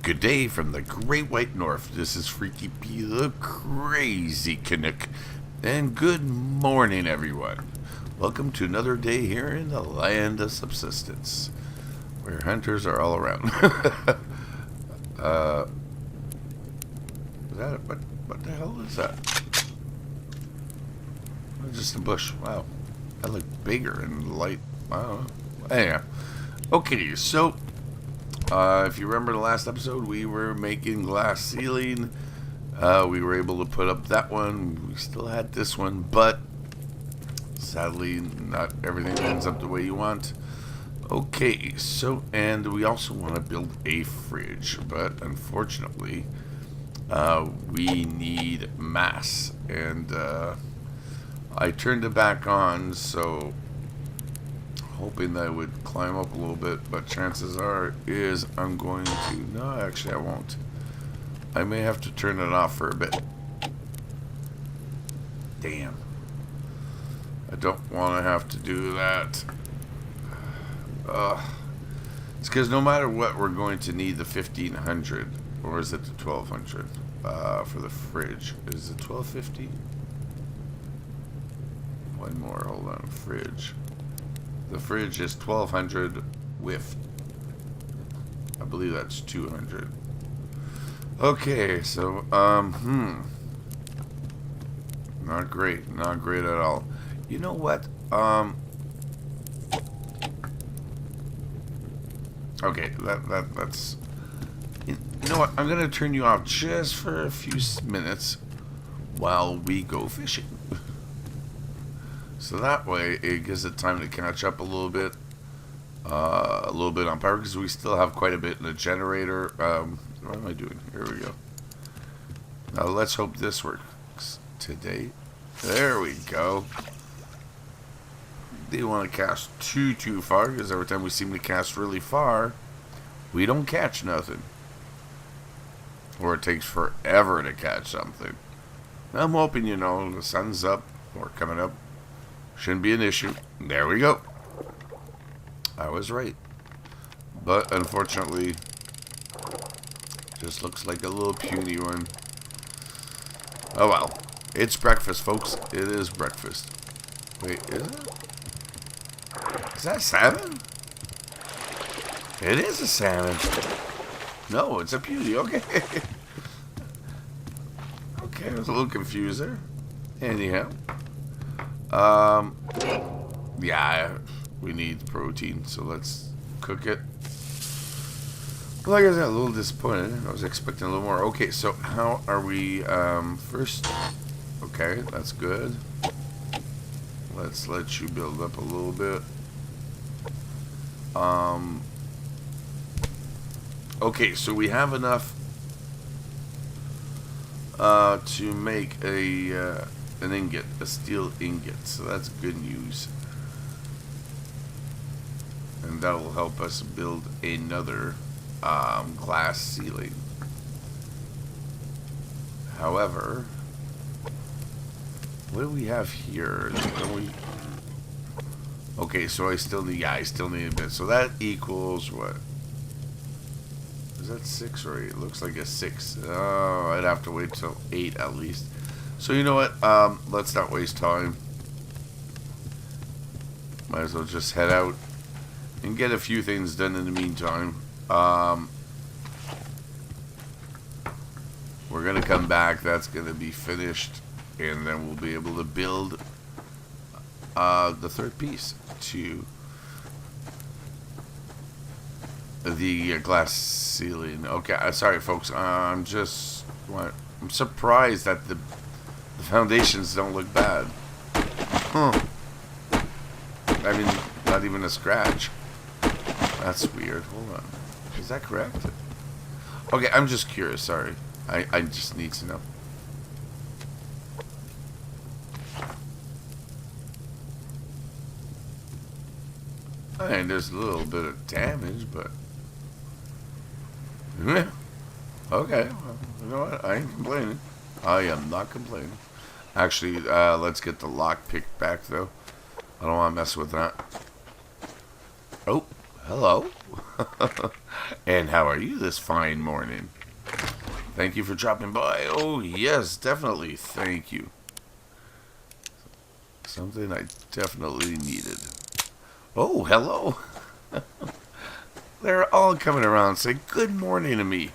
Good day from the Great White North. This is Freaky P, the Crazy Canuck. And good morning, everyone. Welcome to another day here in the land of subsistence, where hunters are all around. Is that what the hell is that? Just a bush. Wow, that looked bigger and light. Wow. Anyhow, okay. So, if you remember the last episode, we were making glass ceiling. We were able to put up that one. We still had this one, but sadly, not everything ends up the way you want. Okay, so, and we also want to build a fridge, but unfortunately, we need mass, and I turned it back on, so hoping that I would climb up a little bit, but chances are is I'm going to, no, actually I won't. I may have to turn it off for a bit. Damn. I don't want to have to do that. It's because no matter what, we're going to need the 1500, or is it the 1200 for the fridge? Is it 1250? One more, hold on, fridge. The fridge is 1200 with, I believe that's 200. Okay, so, not great at all. You know what, okay, that's, you know what, I'm gonna turn you off just for a few minutes while we go fishing. So that way, it gives it time to catch up a little bit on power, because we still have quite a bit in the generator. What am I doing? Here we go. Now let's hope this works today. There we go. They want to cast too far, because every time we seem to cast really far, we don't catch nothing. Or it takes forever to catch something. I'm hoping, you know, the sun's up, or coming up. Shouldn't be an issue. There we go. I was right. But unfortunately, just looks like a little puny one. Oh well. It's breakfast, folks. It is breakfast. Wait, is it? Is that salmon? It is a salmon. No, it's a puny. Okay. Okay, I was a little confused there. Anyhow. Yeah, we need protein, so let's cook it. Like I said, a little disappointed. I was expecting a little more. Okay, so how are we, first? Okay, that's good. Let's let you build up a little bit. Okay, so we have enough, to make an ingot, a steel ingot, so that's good news, and that will help us build another glass ceiling. However, what do we have here? Don't we? Okay, so I still need, yeah, I still need a bit, so that equals what? Is that 6 or 8? It looks like a 6. Oh, I'd have to wait till 8 at least. So you know what, let's not waste time. Might as well just head out and get a few things done in the meantime. We're gonna come back, that's gonna be finished, and then we'll be able to build the third piece to the glass ceiling. Okay, sorry folks, I'm surprised that the foundations don't look bad. Huh. I mean, not even a scratch. That's weird. Hold on. Is that correct? Okay, I'm just curious. Sorry. I just need to know. I mean, there's a little bit of damage, but... Yeah. Okay. Well, you know what? I ain't complaining. I am not complaining. Actually, let's get the lockpick back, though. I don't want to mess with that. Oh, hello. And how are you this fine morning? Thank you for dropping by. Oh, yes, definitely. Thank you. Something I definitely needed. Oh, hello. They're all coming around saying good morning to me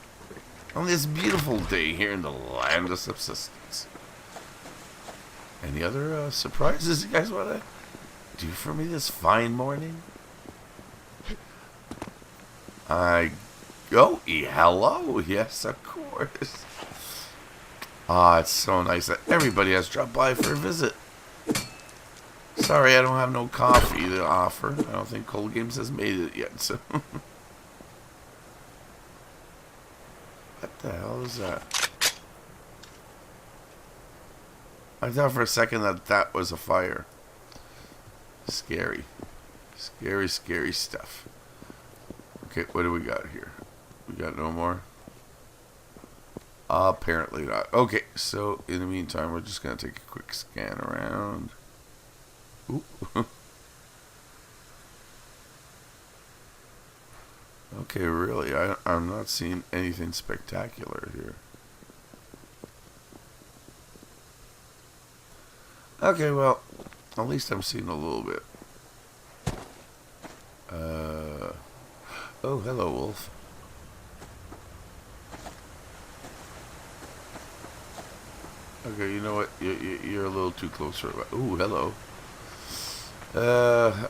on this beautiful day here in the land of subsistence. Any other surprises you guys want to do for me this fine morning? Hello. Yes, of course. It's so nice that everybody has dropped by for a visit. Sorry, I don't have no coffee to offer. I don't think Cold Games has made it yet, so. What the hell is that? I thought for a second that was a fire. Scary. Scary, scary stuff. Okay, what do we got here? We got no more? Apparently not. Okay, so in the meantime, we're just going to take a quick scan around. Ooh. Okay, really, I'm not seeing anything spectacular here. Okay, well, at least I'm seeing a little bit. Oh, hello, wolf. Okay, you know what? You're a little too close for. Ooh, hello. A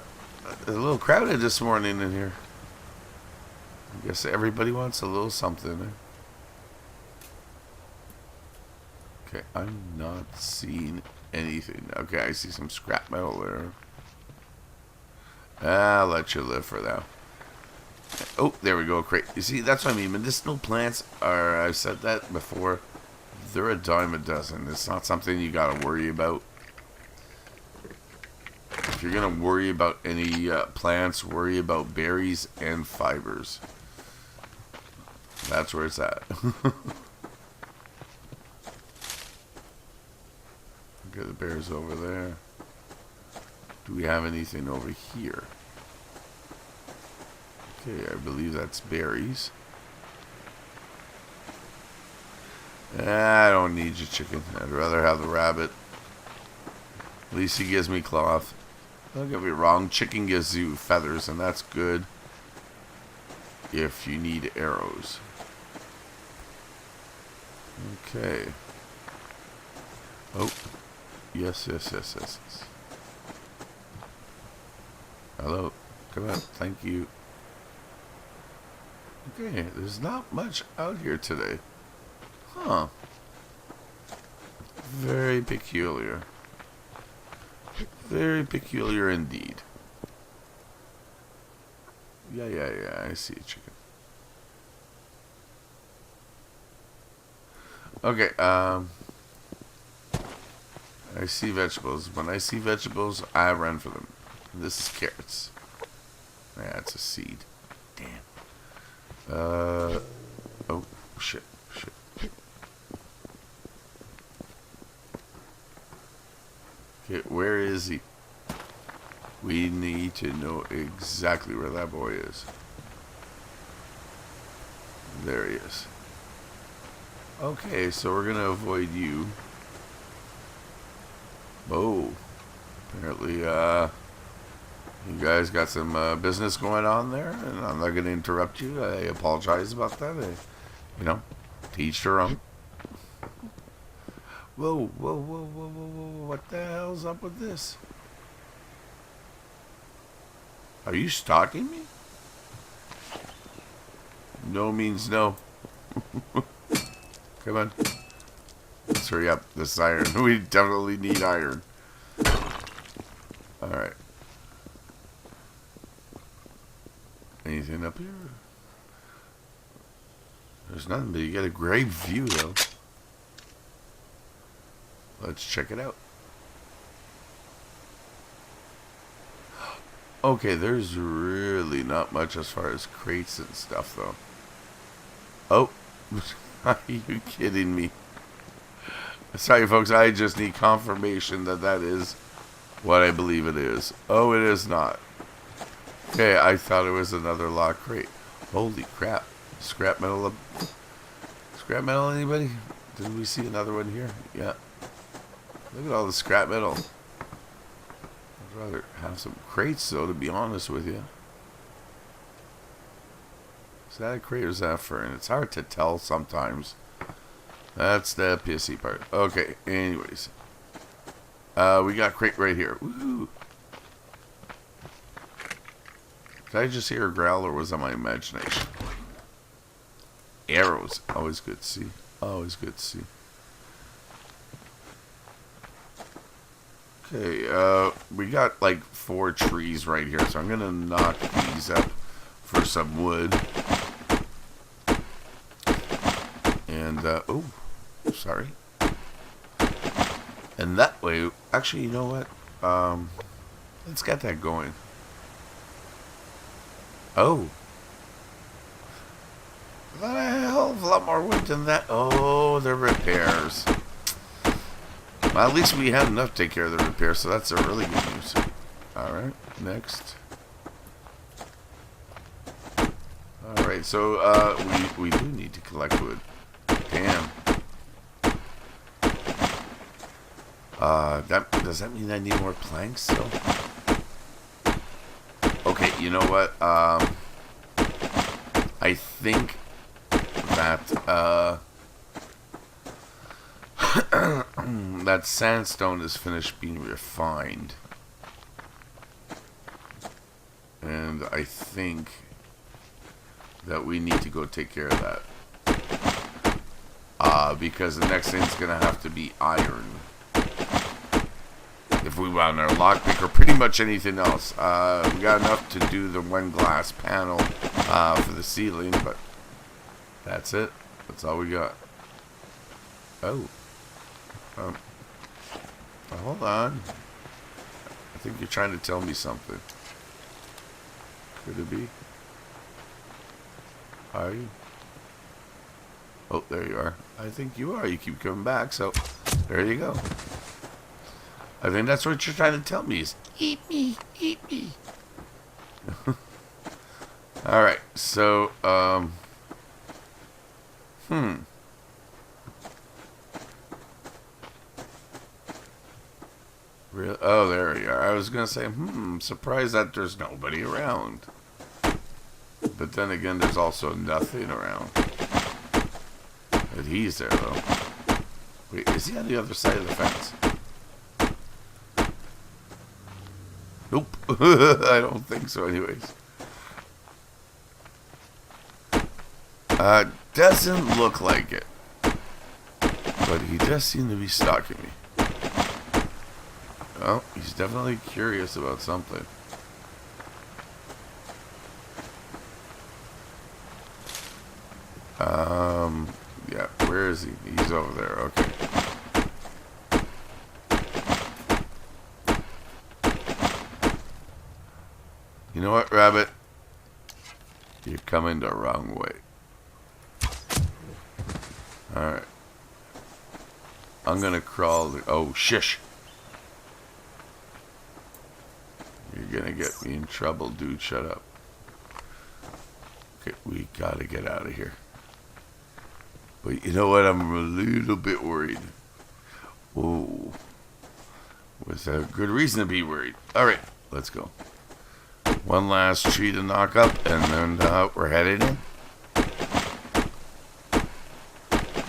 little crowded this morning in here. I guess everybody wants a little something. Okay, I'm not seeing anything. Okay, I see some scrap metal there. I'll let you live for now. Oh, there we go, crate. You see, that's what I mean. Medicinal plants are, I've said that before, they're a dime a dozen. It's not something you gotta worry about. If you're gonna worry about any plants, worry about berries and fibers. That's where it's at. Okay, the bear's over there. Do we have anything over here? Okay, I believe that's berries. I don't need your chicken. I'd rather have the rabbit. At least he gives me cloth. Don't get me wrong, chicken gives you feathers, and that's good if you need arrows. Okay. Oh. Yes. Hello. Come on. Thank you. Okay, there's not much out here today. Huh. Very peculiar. Very peculiar indeed. Yeah, I see a chicken. Okay, I see vegetables. When I see vegetables, I run for them. This is carrots. Yeah, it's a seed. Damn. Oh, shit. Okay, where is he? We need to know exactly where that boy is. There he is. Okay, so we're gonna avoid you. Oh, apparently, you guys got some business going on there, and I'm not gonna interrupt you. I apologize about that. To each their own. Whoa, what the hell's up with this? Are you stalking me? No means no. Come on. Let's hurry up. This iron. We definitely need iron. Alright. Anything up here? There's nothing, but you get a great view, though. Let's check it out. Okay, there's really not much as far as crates and stuff, though. Oh, are you kidding me? Sorry, folks, I just need confirmation that that is what I believe it is. Oh, it is not. Okay, I thought it was another locked crate. Holy crap. Scrap metal. Scrap metal, anybody? Didn't we see another one here? Yeah. Look at all the scrap metal. I'd rather have some crates, though, to be honest with you. Is that a crate or is that a fern? It's hard to tell sometimes. That's the pissy part. Okay, anyways. We got crate right here. Woo! Did I just hear a growl or was that my imagination? Arrows. Always good to see. Always good to see. Okay, we got like 4 trees right here, so I'm gonna knock these up for some wood. And, oh, sorry. And that way, actually, you know what? Let's get that going. Oh. A hell of a lot more wood than that. Oh, the repairs. Well, at least we had enough to take care of the repairs, so that's a really good news. Alright, next. Alright, so we do need to collect wood. Damn. Does that mean I need more planks still? Okay, you know what? I think that that sandstone is finished being refined. And I think that we need to go take care of that. Because the next thing's gonna have to be iron. If we want our lockpick or pretty much anything else. We got enough to do the one glass panel for the ceiling, but that's it. That's all we got. Oh. Hold on. I think you're trying to tell me something. Could it be? Are you? Oh, there you are. I think you are. You keep coming back, so there you go. I think that's what you're trying to tell me is eat me, eat me. Alright, so, Really? Oh, there you are. I was going to say, surprised that there's nobody around. But then again, there's also nothing around. But he's there, though. Wait, is he on the other side of the fence? Nope. I don't think so, anyways. Doesn't look like it. But he does seem to be stalking me. Oh, he's definitely curious about something. Yeah, where is he? He's over there, okay. You know what, Rabbit? You're coming the wrong way. Alright. I'm gonna crawl the... Oh, shish! You're gonna get me in trouble, dude. Shut up. Okay, we gotta get out of here. But you know what? I'm a little bit worried. Whoa. With a good reason to be worried. Alright, let's go. One last tree to knock up, and then we're headed in.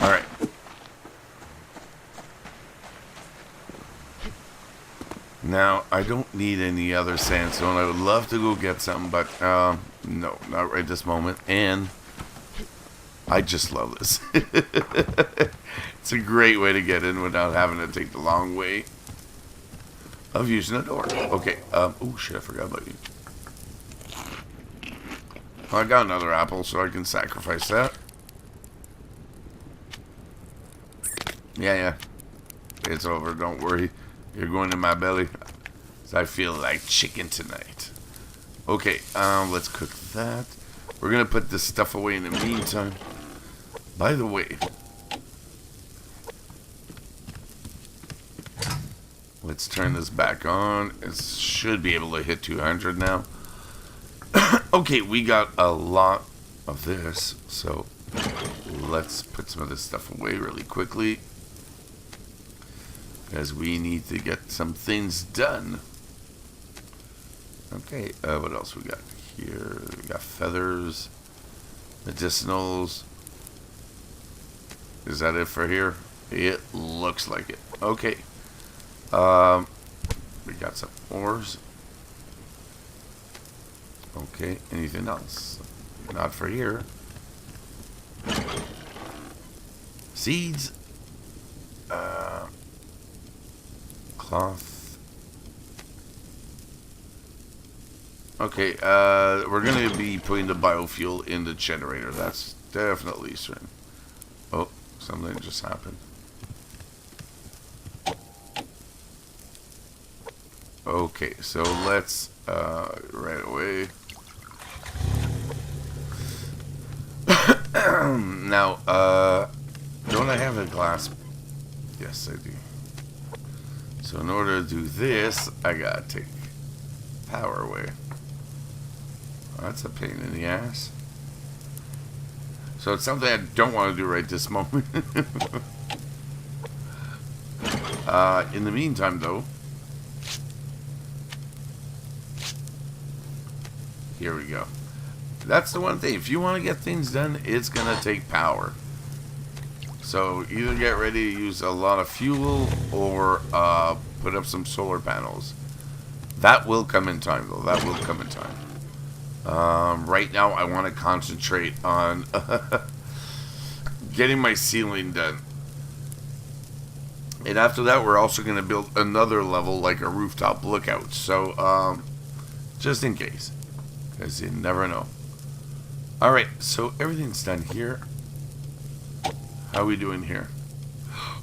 Alright. Now, I don't need any other sandstone. I would love to go get some, but no, not right this moment. And I just love this. It's a great way to get in without having to take the long way of using a door. Okay, oh shit, I forgot about you. Well, I got another apple, so I can sacrifice that. Yeah. It's over, don't worry. You're going in my belly. I feel like chicken tonight. Okay, let's cook that. We're gonna put this stuff away in the meantime. By the way, let's turn this back on. It should be able to hit 200 now. Okay, we got a lot of this. So let's put some of this stuff away really quickly, as we need to get some things done. Okay, what else we got here? We got feathers, medicinals. Is that it for here? It looks like it. Okay. We got some ores. Okay, anything else? Not for here. Seeds. Cloth. Okay, we're going to be putting the biofuel in the generator. That's definitely certain. Oh, something just happened. Okay, so let's, right away. Now, don't I have a glass? Yes, I do. So in order to do this, I gotta take power away. That's a pain in the ass. So it's something I don't want to do right this moment. In the meantime, though, here we go. That's the one thing. If you want to get things done, it's going to take power. So either get ready to use a lot of fuel or put up some solar panels. That will come in time, though. That will come in time. Right now, I want to concentrate on getting my ceiling done. And after that, we're also going to build another level, like a rooftop lookout. So, just in case. Because you never know. Alright, so everything's done here. How are we doing here?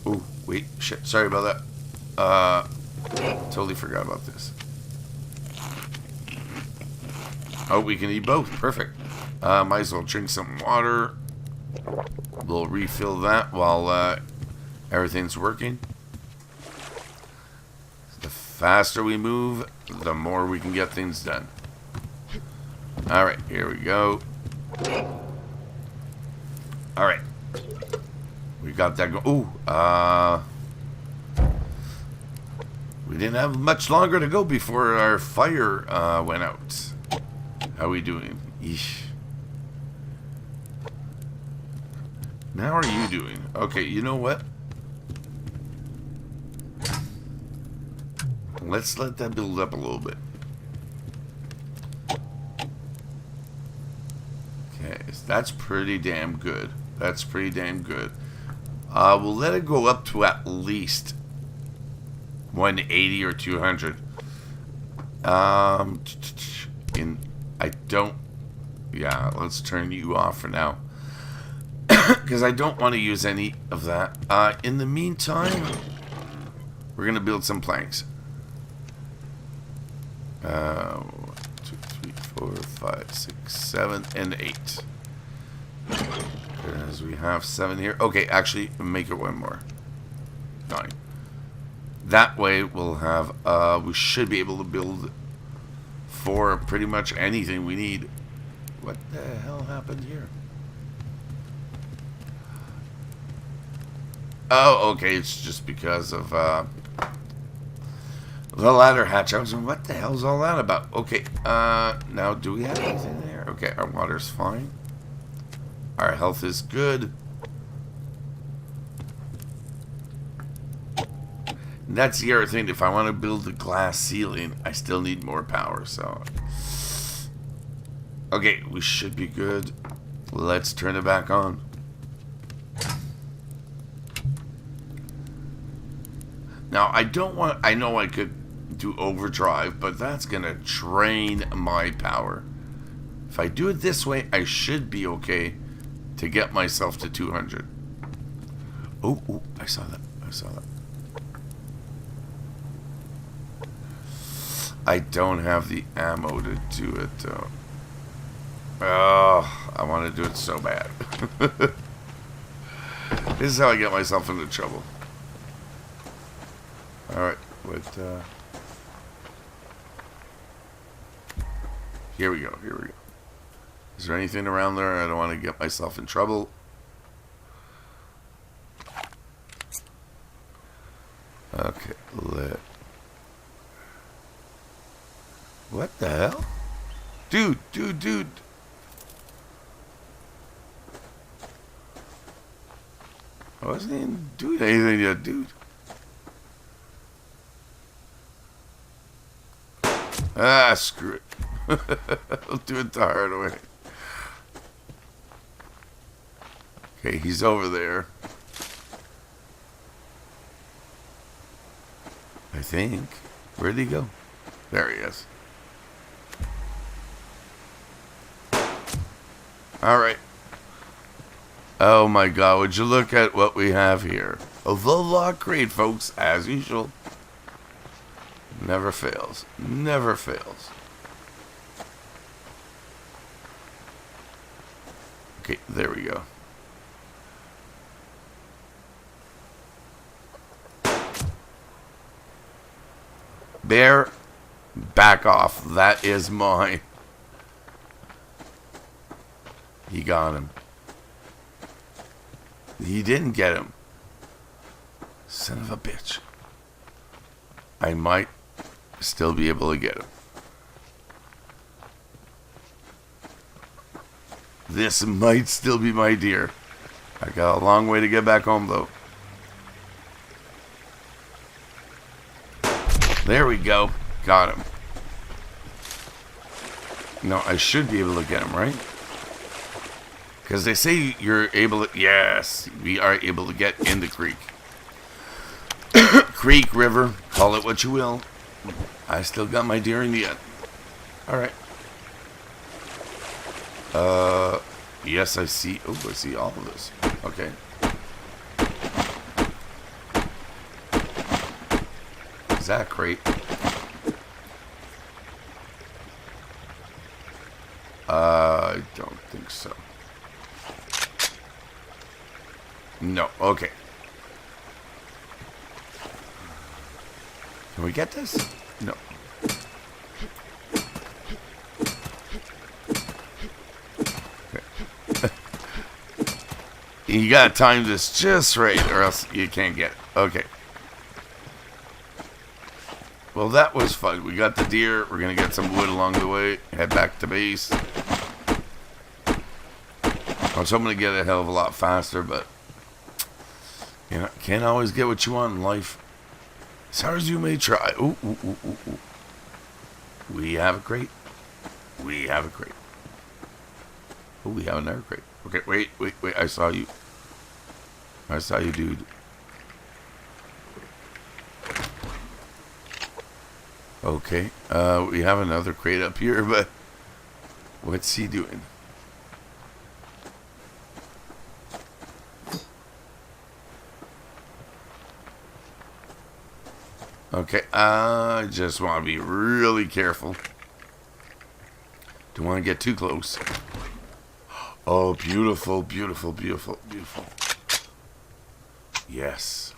Oh, wait, shit, sorry about that. Totally forgot about this. Oh, we can eat both, perfect. Might as well drink some water. We'll refill that while everything's working. The faster we move, the more we can get things done. Alright, here we go. Alright. We got that go. Ooh, we didn't have much longer to go before our fire went out. How we doing? Eesh. Now how are you doing? Okay, you know what? Let's let that build up a little bit. Okay, that's pretty damn good. That's pretty damn good. We'll let it go up to at least 180 or 200. I don't... Yeah, let's turn you off for now. Because I don't want to use any of that. In the meantime, we're going to build some planks. 1, 2, 3, 4, 5, 6, 7, and 8. As we have 7 here. Okay, actually, make it one more. 9. That way, we'll have... we should be able to build for pretty much anything we need. What the hell happened here? Oh, okay, it's just because of the ladder hatch. I was like, what the hell's all that about? Okay, now do we have anything there? Okay, our water's fine. Our health is good. And that's the other thing. If I want to build the glass ceiling, I still need more power, so... Okay, we should be good. Let's turn it back on. Now, I don't want... I know I could do overdrive, but that's going to drain my power. If I do it this way, I should be okay to get myself to 200. Oh, I saw that. I saw that. I don't have the ammo to do it, though. Oh, I want to do it so bad. This is how I get myself into trouble. Alright, here we go, here we go. Is there anything around there? I don't want to get myself in trouble. Okay, what the hell? Dude. I wasn't even doing anything yet, dude. Ah, screw it. I'll do it the hard way. Okay, he's over there. I think. Where'd he go? There he is. Alright. Oh my god, would you look at what we have here? A lock crate, folks, as usual. Never fails. Never fails. Okay, there we go. Bear, back off. That is mine. He got him. He didn't get him. Son of a bitch. I might still be able to get him. This might still be my deer. I got a long way to get back home, though. There we go. Got him. No, I should be able to get him, right? Because they say you're able to... Yes, we are able to get in the creek. Creek, river, call it what you will. I still got my deer in the end. Alright. Yes, I see... Oh, I see all of this. Okay. Is that a crate? I don't think so. No, okay. Can we get this? No. Okay. You gotta time this just right, or else you can't get it. Okay. Well, that was fun. We got the deer. We're gonna get some wood along the way. Head back to base. I was hoping to get a hell of a lot faster, but you know, can't always get what you want in life. As hard as you may try. Ooh. We have a crate. We have a crate. Oh, we have another crate. Okay, wait. I saw you. I saw you, dude. Okay. We have another crate up here, but what's he doing? Okay, I just want to be really careful. Don't want to get too close. Oh, beautiful. Yes.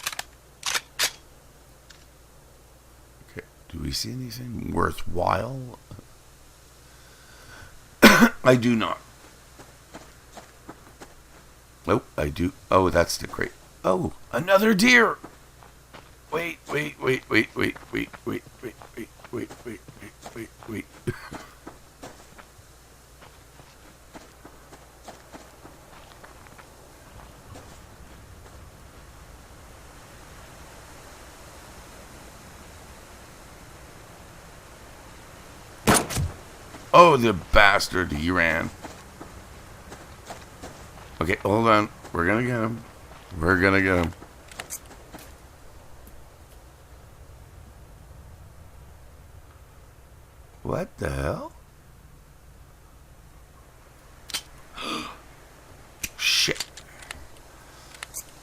Okay, do we see anything worthwhile? I do not. Oh, I do. Oh, that's the crate. Oh, another deer. Wait. Oh, the bastard, he ran. Okay, hold on. We're gonna get him. What the hell? Shit.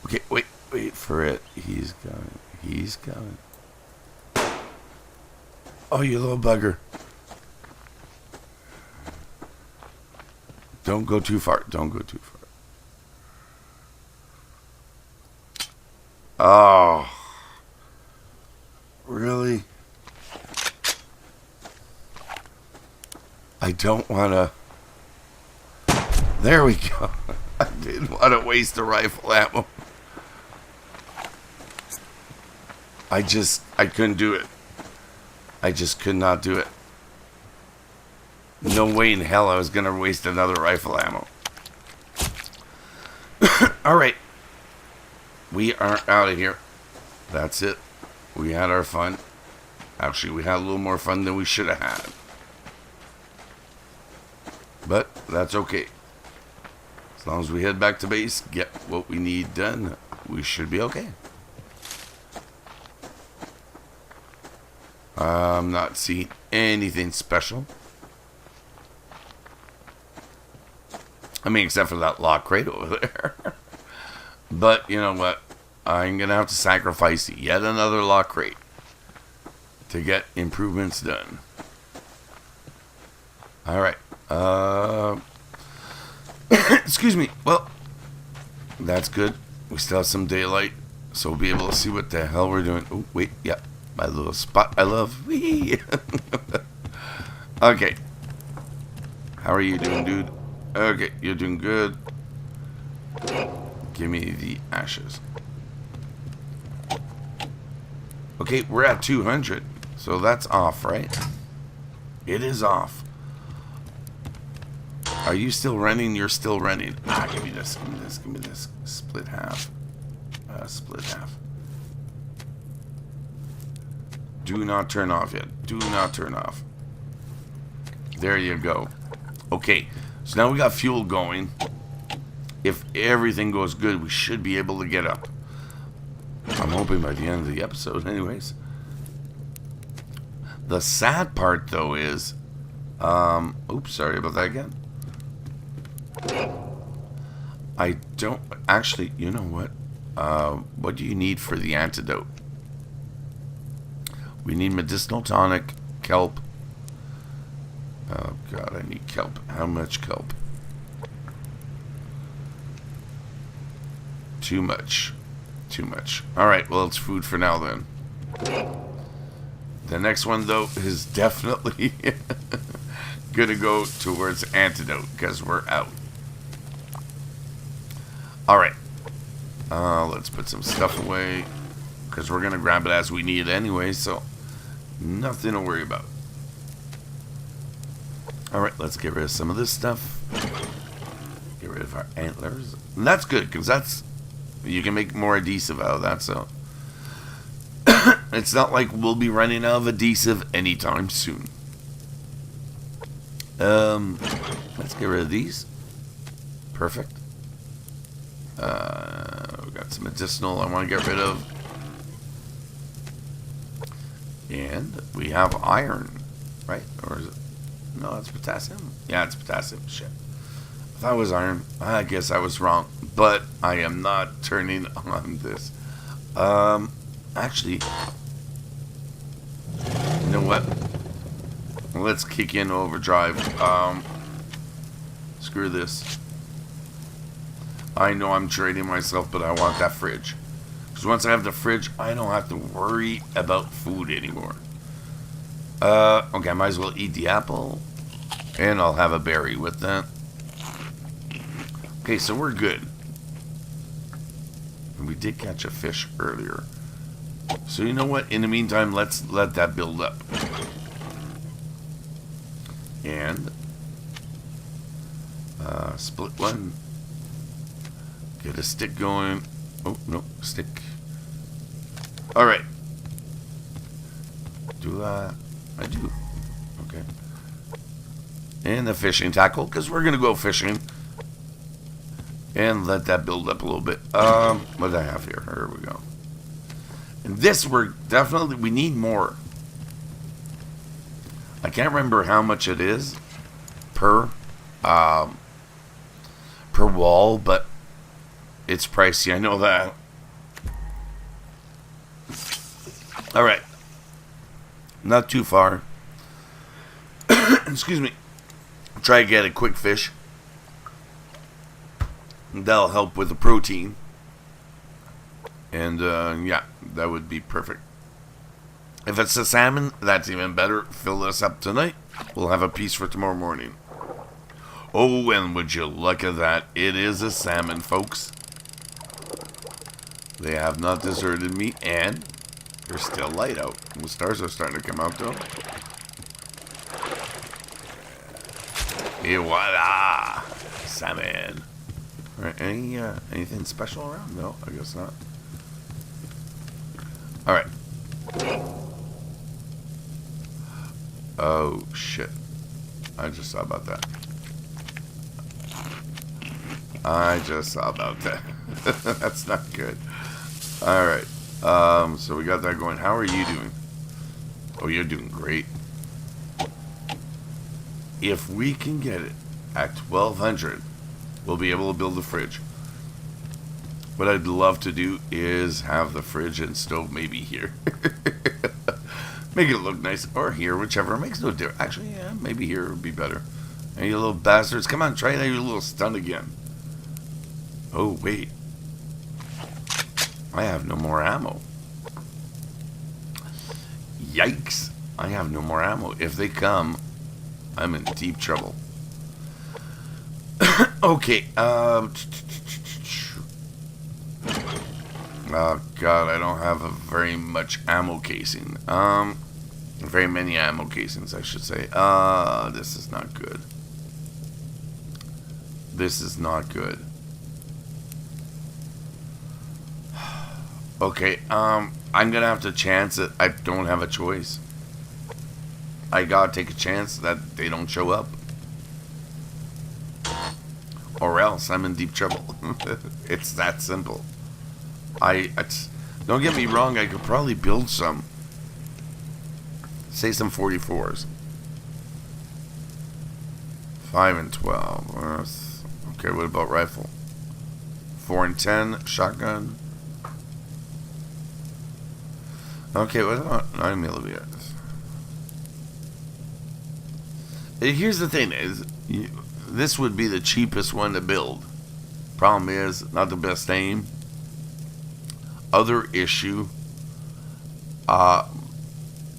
Okay, wait for it. He's coming. Oh, you little bugger. Don't go too far. Oh. Really? I don't want to... There we go. I didn't want to waste the rifle ammo. I couldn't do it. I just could not do it. No way in hell I was going to waste another rifle ammo. Alright. We are out of here. That's it. We had our fun. Actually, we had a little more fun than we should have had. But that's okay. As long as we head back to base, get what we need done, we should be okay. I'm not seeing anything special. I mean, except for that lock crate over there. But, you know what? I'm going to have to sacrifice yet another lock crate to get improvements done. Alright. Excuse me. Well, that's good. We still have some daylight, so we'll be able to see what the hell we're doing. Oh, wait. Yeah. My little spot I love. Whee! Okay. How are you doing, dude? Okay, you're doing good. Give me the ashes. Okay, we're at 200. So that's off, right? It is off. Are you still running? You're still running. Ah, give me this. Give me this. Give me this. Split half. Split half. Do not turn off yet. Do not turn off. There you go. Okay, so now we got fuel going. If everything goes good, we should be able to get up. I'm hoping by the end of the episode anyways. The sad part, though, is... oops, sorry about that again. I don't... Actually, you know what? What do you need for the antidote? We need medicinal tonic, kelp. Oh, God, I need kelp. How much kelp? Too much. Too much. Alright, well, it's food for now, then. The next one, though, is definitely going to go towards antidote, because we're out. Alright. Let's put some stuff away, because we're going to grab it as we need it anyway, so nothing to worry about. Alright, let's get rid of some of this stuff. Get rid of our antlers. And that's good, because that's... You can make more adhesive out of that, so... It's not like we'll be running out of adhesive anytime soon. Let's get rid of these. Perfect. We got some medicinal I want to get rid of. And we have iron, right? Or is it? No, it's potassium. Yeah, it's potassium. Shit. I thought it was iron. I guess I was wrong. But I am not turning on this. Actually, you know what? Let's kick in overdrive. Screw this. I know I'm trading myself, but I want that fridge. Because once I have the fridge, I don't have to worry about food anymore. Okay, I might as well eat the apple. And I'll have a berry with that. Okay, so we're good. And we did catch a fish earlier. So you know what? In the meantime, let's let that build up. And split one. Get a stick going. Oh, no, stick. Alright. Do I do. Okay. And the fishing tackle, because we're going to go fishing. And let that build up a little bit. What do I have here? Here we go. And this, we need more. I can't remember how much it is per wall, but it's pricey. I know that. Alright. Not too far. Excuse me. Try to get a quick fish. That'll help with the protein. And, yeah, that would be perfect. If it's a salmon, that's even better. Fill this up tonight. We'll have a piece for tomorrow morning. Oh, and would you look at that? It is a salmon, folks. They have not deserted me, and they're still light out. The stars are starting to come out, though. Et voila! Salmon. Alright, anything special around? No, I guess not. Alright. Oh, shit. I just saw about that. That's not good. Alright. So we got that going. How are you doing? Oh, you're doing great. If we can get it at 1200, we'll be able to build a fridge. What I'd love to do is have the fridge and stove maybe here. Make it look nice. Or here, whichever. Makes no difference. Actually, yeah, maybe here would be better. And you little bastards. Come on, try that, you little stunt again. Oh, wait. I have no more ammo. Yikes. I have no more ammo. If they come, I'm in deep trouble. Okay. Oh, God. I don't have very much ammo casing. Very many ammo casings, I should say. This is not good. This is not good. Okay, I'm gonna have to chance it. I don't have a choice. I gotta take a chance that they don't show up. Or else I'm in deep trouble. It's that simple. Don't get me wrong, I could probably build some. Say some 44s. 5 and 12. Okay, what about rifle? 4 and 10, shotgun. Okay, what about 9 millimeters? Here's the thing: this would be the cheapest one to build. Problem is, not the best aim. Other issue.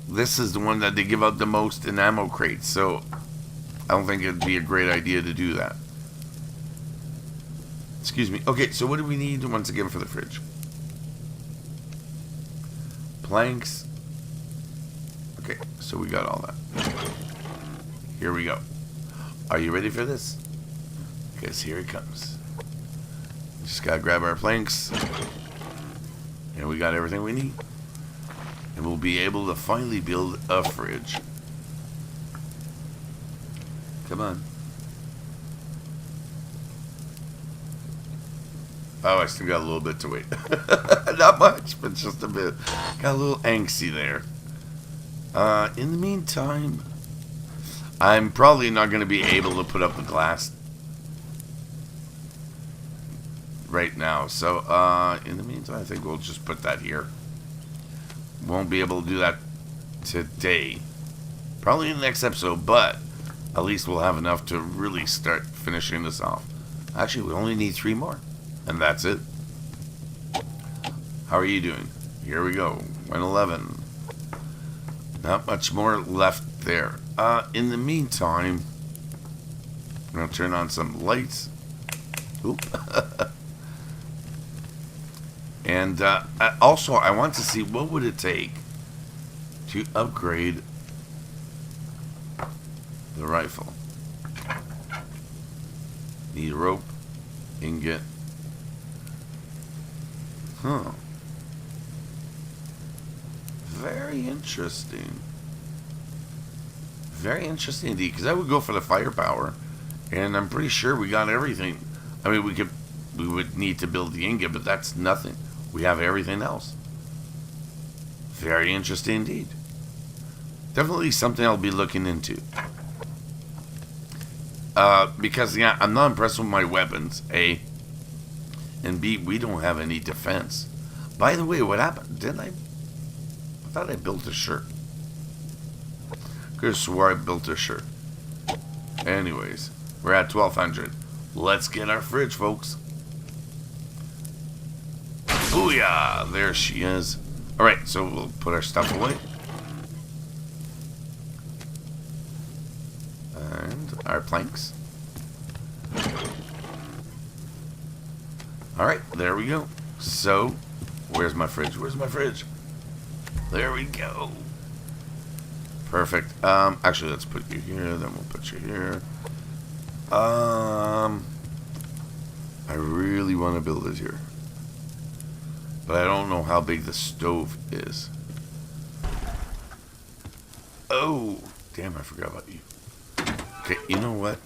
This is the one that they give out the most in ammo crates, so I don't think it'd be a great idea to do that. Excuse me. Okay, so what do we need once again for the fridge? Planks. Okay, so we got all that. Here we go. Are you ready for this? Because here it comes. Just gotta grab our planks. And we got everything we need. And we'll be able to finally build a fridge. Come on. Oh, I still got a little bit to wait. Not much, but just a bit. Got a little angsty there. In the meantime, I'm probably not going to be able to put up the glass right now. So, in the meantime, I think we'll just put that here. Won't be able to do that today. Probably in the next episode, but at least we'll have enough to really start finishing this off. Actually, we only need 3 more. And that's it. How are you doing? Here we go. 111. Not much more left there. In the meantime, I'm going to turn on some lights. Oop. And also, I want to see what would it take to upgrade the rifle. Need rope, ingot. Huh. Very interesting. Very interesting indeed. Because I would go for the firepower, and I'm pretty sure we got everything. I mean, we would need to build the ingot, but that's nothing. We have everything else. Very interesting indeed. Definitely something I'll be looking into. Because yeah, I'm not impressed with my weapons. A. And B, we don't have any defense. By the way, what happened? Didn't I thought I built a shirt. Could have swore I built a shirt. Anyways, we're at 1200. Let's get our fridge, folks. Booyah! There she is. Alright, so we'll put our stuff away. And our planks. Alright, there we go. So, where's my fridge? Where's my fridge? There we go. Perfect. Actually, let's put you here, then we'll put you here. I really want to build it here. But I don't know how big the stove is. Oh, damn, I forgot about you. Okay, you know what?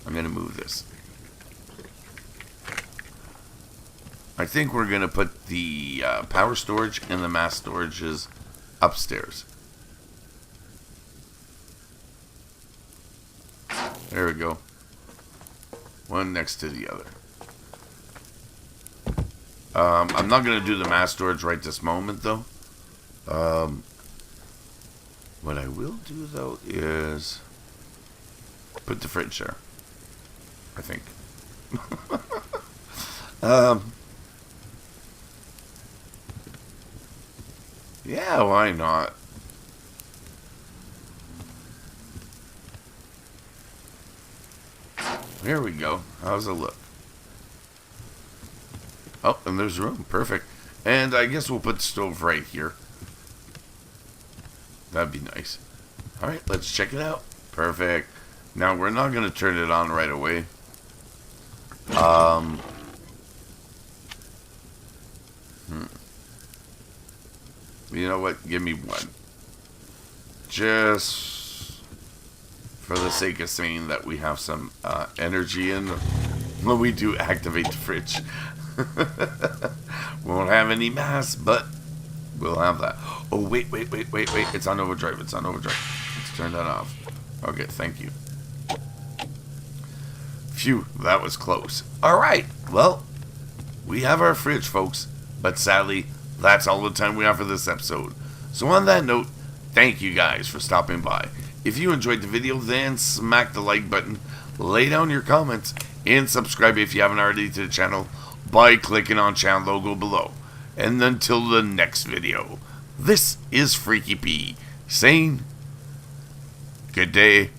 I'm going to move this. I think we're going to put the power storage and the mass storages upstairs. There we go. One next to the other. I'm not going to do the mass storage right this moment, though. What I will do, though, is put the fridge there. I think. Yeah, why not? There we go. How's it look? Oh, and there's room. Perfect. And I guess we'll put the stove right here. That'd be nice. Alright, let's check it out. Perfect. Now, we're not going to turn it on right away. You know what? Give me one. Just for the sake of saying that we have some energy in when we do activate the fridge. Won't have any mass, but we'll have that. Oh, wait. It's on overdrive. It's on overdrive. Let's turn that off. Okay, thank you. Phew, that was close. Alright, well, we have our fridge, folks. But sadly, that's all the time we have for this episode. So on that note, thank you guys for stopping by. If you enjoyed the video, then smack the like button, lay down your comments, and subscribe if you haven't already to the channel by clicking on channel logo below. And until the next video, this is Freaky P saying good day